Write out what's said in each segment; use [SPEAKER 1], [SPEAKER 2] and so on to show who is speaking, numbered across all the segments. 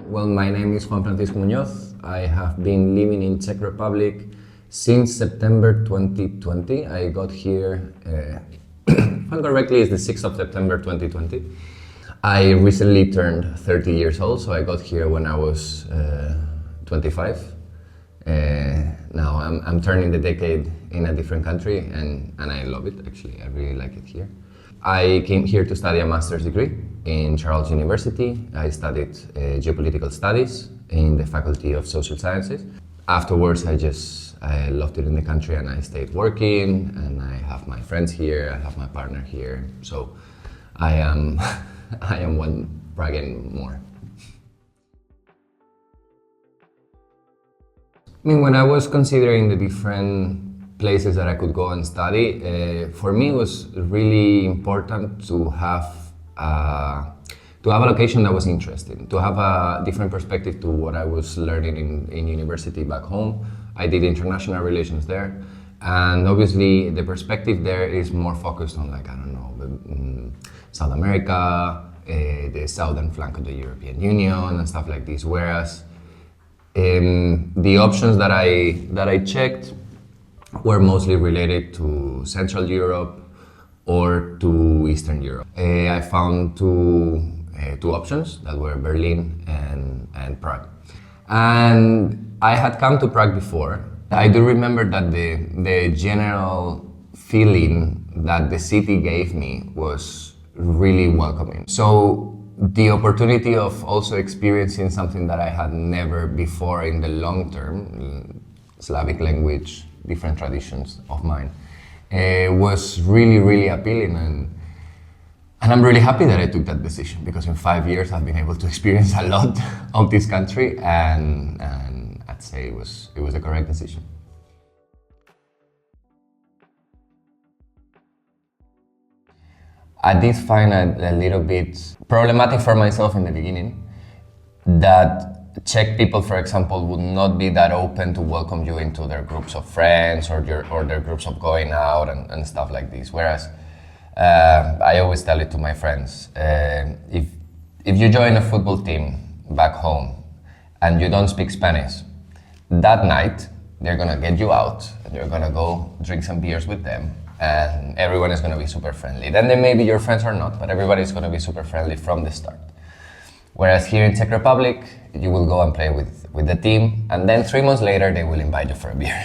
[SPEAKER 1] Well, my name is Juan Francisco Muñoz. I have been living in Czech Republic since September 2020. I got here, if I'm correctly, it's the 6th of September 2020. I recently turned 30 years old, so I got here when I was 25. Now I'm turning the decade in a different country, and I love it, actually. I really like it here. I came here to study a master's degree in Charles University. I studied geopolitical studies in the Faculty of Social Sciences. Afterwards, I loved it in the country, and I stayed working, and I have my friends here, I have my partner here, so I am one Pragan more. I mean, when I was considering the different places that I could go and study, for me it was really important to have a location that was interesting, to have a different perspective to what I was learning in university back home. I did international relations there, and obviously the perspective there is more focused on, like, I don't know, South America, the southern flank of the European Union and stuff like this, whereas the options that I checked were mostly related to Central Europe or to Eastern Europe. I found two options that were Berlin and Prague. And I had come to Prague before. I do remember that the general feeling that the city gave me was really welcoming. So the opportunity of also experiencing something that I had never before in the long term, Slavic language, different traditions of mine, was really, really appealing, and I'm really happy that I took that decision, because in 5 years I've been able to experience a lot of this country, and I'd say it was a correct decision. I did find a little bit problematic for myself in the beginning that Czech people, for example, would not be that open to welcome you into their groups of friends or their groups of going out and stuff like this. Whereas I always tell it to my friends, if you join a football team back home and you don't speak Spanish, that night they're gonna get you out and you're gonna go drink some beers with them, and everyone is gonna be super friendly. Then they may be your friends or not, but everybody's gonna be super friendly from the start. Whereas here in Czech Republic, you will go and play with the team, and then 3 months later they will invite you for a beer.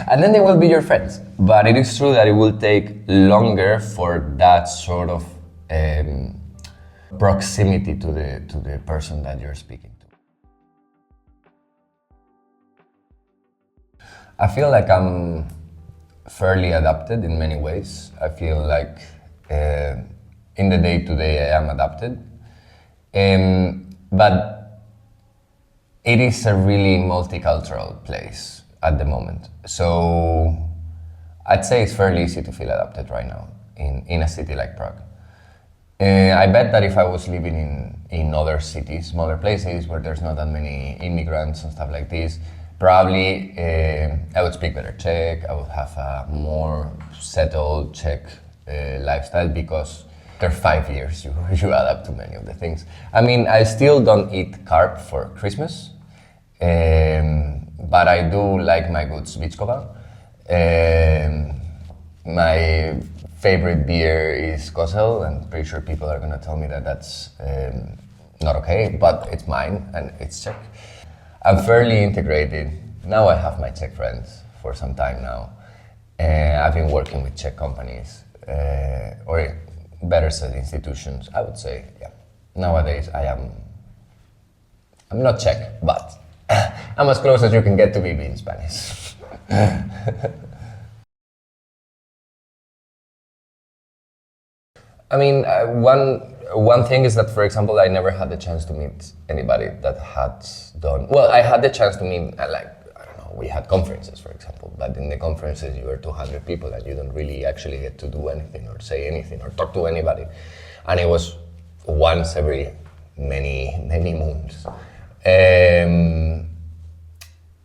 [SPEAKER 1] And then they will be your friends. But it is true that it will take longer for that sort of proximity to the person that you're speaking to. I feel like I'm fairly adapted in many ways. I feel like in the day-to-day I am adapted. But it is a really multicultural place at the moment. So I'd say it's fairly easy to feel adapted right now in a city like Prague. I bet that if I was living in other cities, smaller places where there's not that many immigrants and stuff like this, probably I would speak better Czech, I would have a more settled Czech lifestyle, because after 5 years, you adapt to many of the things. I mean, I still don't eat carb for Christmas, but I do like my good Svíčková. My favorite beer is Kozel, and I'm pretty sure people are gonna tell me that that's not okay, but it's mine and it's Czech. I'm fairly integrated. Now I have my Czech friends for some time now. I've been working with Czech companies, or better said, institutions, I would say. Yeah. Nowadays I'm not Czech, but I'm as close as you can get to me being Spanish. I mean, one thing is that, for example, I never had the chance to meet anybody that had done. Well, I had the chance to meet, we had conferences, for example, but in the conferences you were 200 people and you don't really actually get to do anything or say anything or talk to anybody. And it was once every many moons.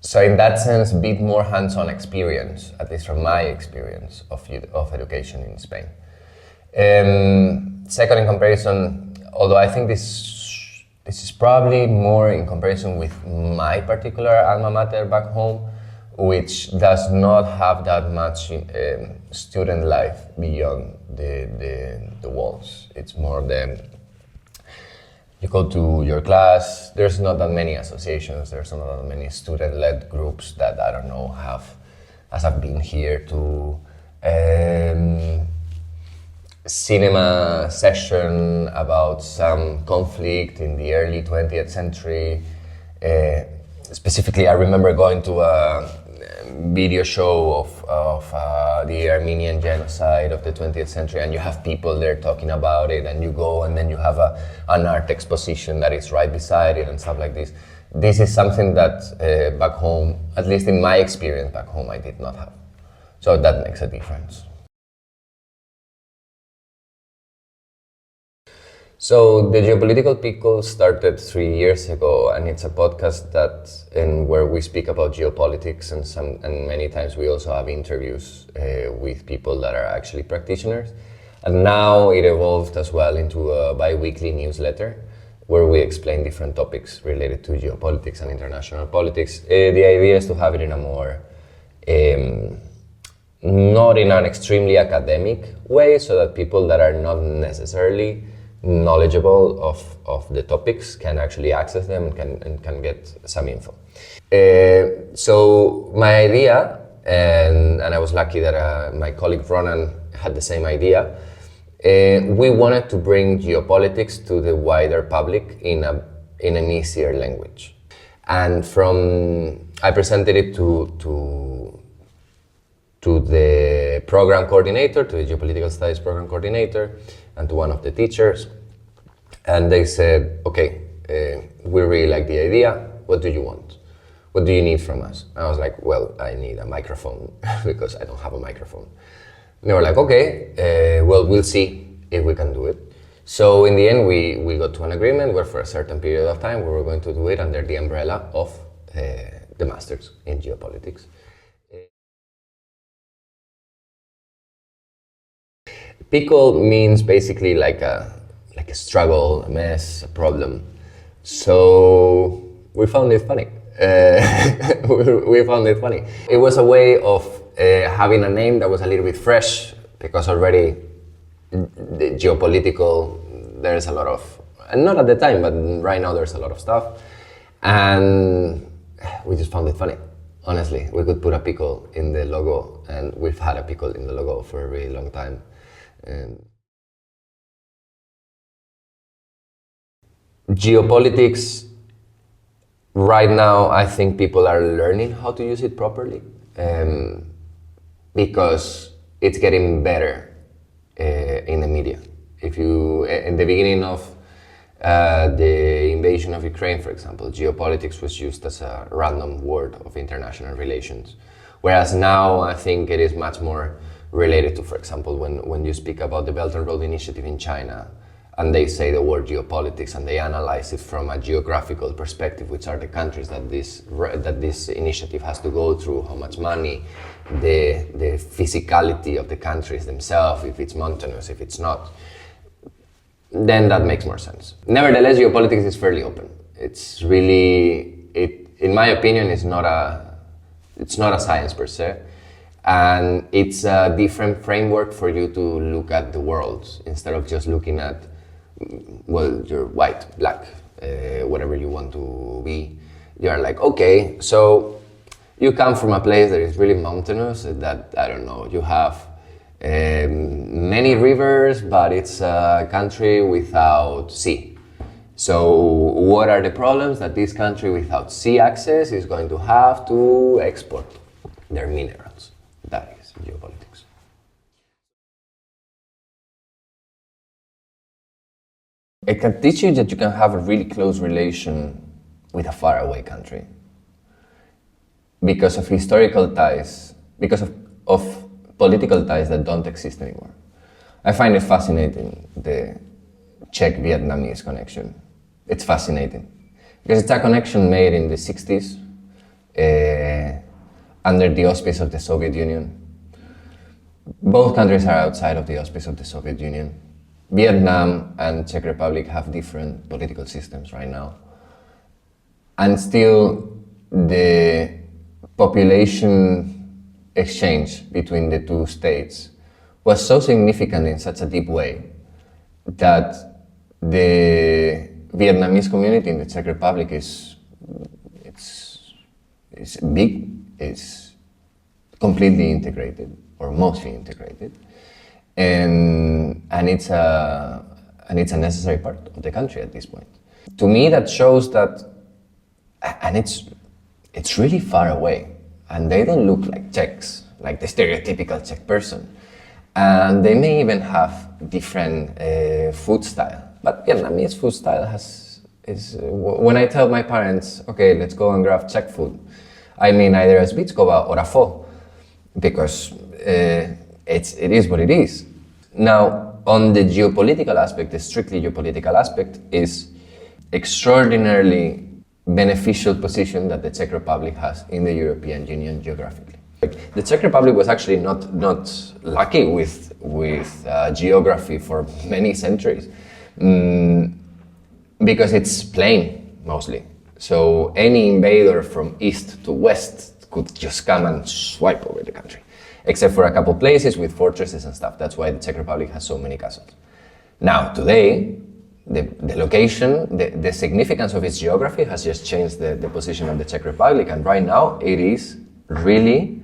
[SPEAKER 1] So in that sense, a bit more hands-on experience, at least from my experience of education in Spain. Second, in comparison, although I think this This is probably more in comparison with my particular alma mater back home, which does not have that much student life beyond the walls. It's more you go to your class, there's not that many associations, there's not that many student-led groups that, I don't know, as I've been here to cinema session about some conflict in the early 20th century. Specifically, I remember going to a video show of the Armenian genocide of the 20th century, and you have people there talking about it, and you go and then you have an art exposition that is right beside it and stuff like this. This is something that back home, at least in my experience back home, I did not have. So that makes a difference. So the Geopolitical Pickle started 3 years ago, and it's a podcast where we speak about geopolitics, and many times we also have interviews with people that are actually practitioners. And now it evolved as well into a bi-weekly newsletter where we explain different topics related to geopolitics and international politics. The idea is to have it in a more, not in an extremely academic way, so that people that are not necessarily knowledgeable of the topics can actually access them and can get some info. So my idea, and I was lucky that my colleague Ronan had the same idea, we wanted to bring geopolitics to the wider public in an easier language. And I presented it to the program coordinator, to the Geopolitical Studies program coordinator, and to one of the teachers. And they said, okay, we really like the idea. What do you want? What do you need from us? And I was like, well, I need a microphone because I don't have a microphone. And they were like, okay, well, we'll see if we can do it. So in the end, we got to an agreement where for a certain period of time, we were going to do it under the umbrella of the Masters in Geopolitics. Pickle means basically like a struggle, a mess, a problem. So we found it funny. We found it funny. It was a way of having a name that was a little bit fresh, because already the geopolitical, there's a lot of, and not at the time, but right now there's a lot of stuff. And we just found it funny. Honestly, we could put a pickle in the logo, and we've had a pickle in the logo for a really long time. Geopolitics, right now, I think people are learning how to use it properly, because it's getting better in the media. If you, in the beginning of the invasion of Ukraine, for example, geopolitics was used as a random word of international relations. Whereas now I think it is much more related to, for example, when you speak about the Belt and Road Initiative in China, and they say the word geopolitics and they analyze it from a geographical perspective, which are the countries that this initiative has to go through, how much money, the physicality of the countries themselves, if it's mountainous, if it's not, then that makes more sense. Nevertheless, geopolitics is fairly open. It's really, in my opinion, it's not a science per se, and it's a different framework for you to look at the world instead of just looking at, well, you're white, black, whatever you want to be. You're like, okay, so you come from a place that is really mountainous, that, I don't know, you have many rivers, but it's a country without sea. So what are the problems that this country without sea access is going to have to export? Their minerals. That is geopolitics. It can teach you that you can have a really close relation with a faraway country because of historical ties, because of political ties that don't exist anymore. I find it fascinating, the Czech-Vietnamese connection. It's fascinating because it's a connection made in the 60s under the auspice of the Soviet Union. Both countries are outside of the auspice of the Soviet Union. Vietnam and Czech Republic have different political systems right now. And still the population exchange between the two states was so significant in such a deep way that the Vietnamese community in the Czech Republic is big, is completely integrated or mostly integrated, and it's a necessary part of the country at this point. To me, that shows that, and it's really far away, and they don't look like Czechs, like the stereotypical Czech person, and they may even have different food style. But Vietnamese food style is when I tell my parents, okay, let's go and grab Czech food, I mean either a svíčková or a pho, because it is what it is. Now, on the geopolitical aspect, the strictly geopolitical aspect is extraordinarily beneficial position that the Czech Republic has in the European Union geographically. The Czech Republic was actually not lucky with geography for many centuries, because it's plain mostly. So any invader from east to west could just come and swipe over the country, except for a couple places with fortresses and stuff. That's why the Czech Republic has so many castles. Now, today, the location, the significance of its geography has just changed the position of the Czech Republic, and right now it is really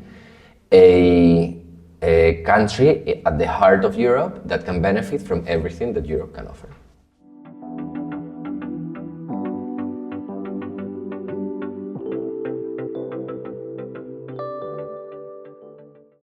[SPEAKER 1] a country at the heart of Europe that can benefit from everything that Europe can offer.